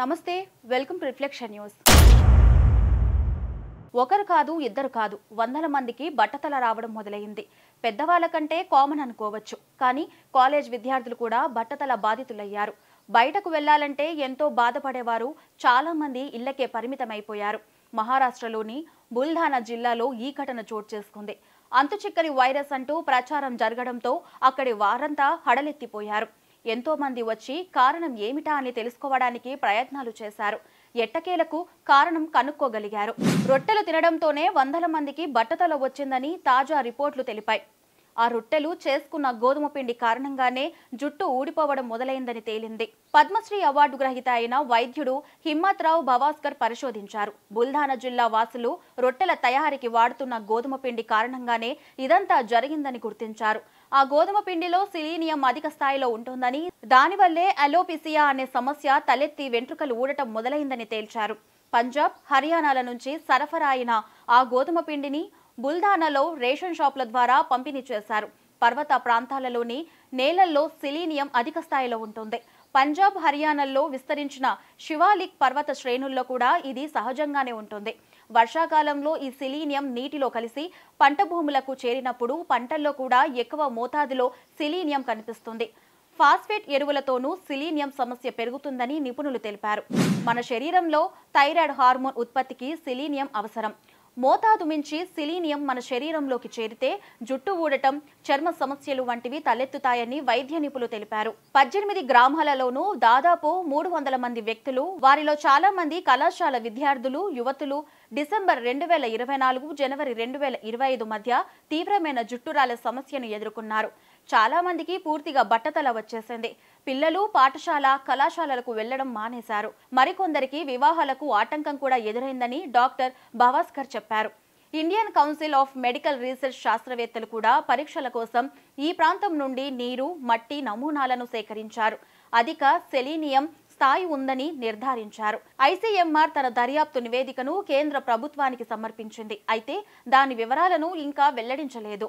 నమస్తే welcome to reflection news. ఒకరు కాదు ఇద్దరు కాదు వందల మందికి బట్టతల రావడం మొదలైంది. పెద్దవాళ్ళ కంటే కామన్ అనుకోవచ్చు, కానీ కాలేజ్ విద్యార్థులు కూడా బట్టతల బాధితులయ్యారు. బయటకు వెళ్లాలంటే ఎంతో బాధపడేవారు చాలా మంది ఇళ్లకే పరిమితమైపోయారు. మహారాష్ట్రలోని బుల్ధానా జిల్లాలో ఈ ఘటన చోటు చేసుకుంది. అంతుచిక్కని వైరస్ అంటూ ప్రచారం జరగడంతో అక్కడి వారంతా హడలెత్తిపోయారు. ఎంతో మంది వచ్చి కారణం ఏమిటా అని తెలుసుకోవడానికి ప్రయత్నాలు చేశారు. ఎట్టకేలకు కారణం కనుక్కోగలిగారు. రొట్టెలు తినడంతోనే వందల మందికి బట్టతల వచ్చిందని తాజా రిపోర్టులు తెలిపాయి. ఆ రొట్టెలు చేసుకున్న గోధుమ పిండి కారణంగానే జుట్టు ఊడిపోవడం మొదలైందని తేలింది. పద్మశ్రీ అవార్డు గ్రహీత అయిన వైద్యుడు హిమ్మత్రావు భవాస్కర్ పరిశోధించారు. బుల్ధానా జిల్లా వాసులు రొట్టెల తయారీకి వాడుతున్న గోధుమ పిండి కారణంగానే ఇదంతా జరిగిందని గుర్తించారు. ఆ గోధుమ పిండిలో సిలీనియం అధిక స్థాయిలో ఉంటుందని, దానివల్లే అలోపిసియా అనే సమస్య తలెత్తి వెంట్రుకలు ఊడటం మొదలైందని తేల్చారు. పంజాబ్, హర్యానాల నుంచి సరఫరా అయిన ఆ గోధుమ పిండిని బుల్ధానాలో రేషన్ షాపుల ద్వారా పంపిణీ చేశారు. పర్వత ప్రాంతాలలోని నేలల్లో సిలీనియం అధిక స్థాయిలో ఉంటుంది. పంజాబ్, హర్యానాల్లో విస్తరించిన శివాలిక్ పర్వత శ్రేణుల్లో కూడా ఇది సహజంగానే ఉంటుంది. వర్షాకాలంలో ఈ సిలీనియం నీటిలో కలిసి పంట భూములకు చేరినప్పుడు పంటల్లో కూడా ఎక్కువ మోతాదులో సిలీనియం కనిపిస్తుంది. ఫాస్ఫేట్ ఎరువులతోనూ సిలీనియం సమస్య పెరుగుతుందని నిపుణులు తెలిపారు. మన శరీరంలో థైరాయిడ్ హార్మోన్ ఉత్పత్తికి సిలీనియం అవసరం. మోతాదు మించి సిలీనియం మన శరీరంలోకి చేరితే జుట్టు ఊడటం, చర్మ సమస్యలు వంటివి తలెత్తుతాయని వైద్య నిపుణులు తెలిపారు. 18 గ్రామాలలోనూ దాదాపు 300 మంది వ్యక్తులు, వారిలో చాలా మంది కళాశాల విద్యార్థులు, యువతులు డిసెంబర్ 2024 జనవరి 2025 మధ్య తీవ్రమైన జుట్టురాలే సమస్యను ఎదుర్కొన్నారు. చాలా మందికి పూర్తిగా బట్టతల వచ్చేసింది. పిల్లలు పాఠశాల, కళాశాలలకు వెళ్లడం మానేశారు. మరికొందరికి వివాహాలకు ఆటంకం కూడా ఎదురైందని డాక్టర్ భవాస్కర్ చెప్పారు. Indian council of medical research శాస్త్రవేత్తలు కూడా పరీక్షల కోసం ఈ ప్రాంతం నుండి నీరు, మట్టి నమూనాలను సేకరించారు. అధిక సెలీనియం స్థాయి ఉందని నిర్ధారించారు. ఐసీఎంఆర్ తన దర్యాప్తు నివేదికను కేంద్ర ప్రభుత్వానికి సమర్పించింది. అయితే దాని వివరాలను ఇంకా వెల్లడించలేదు.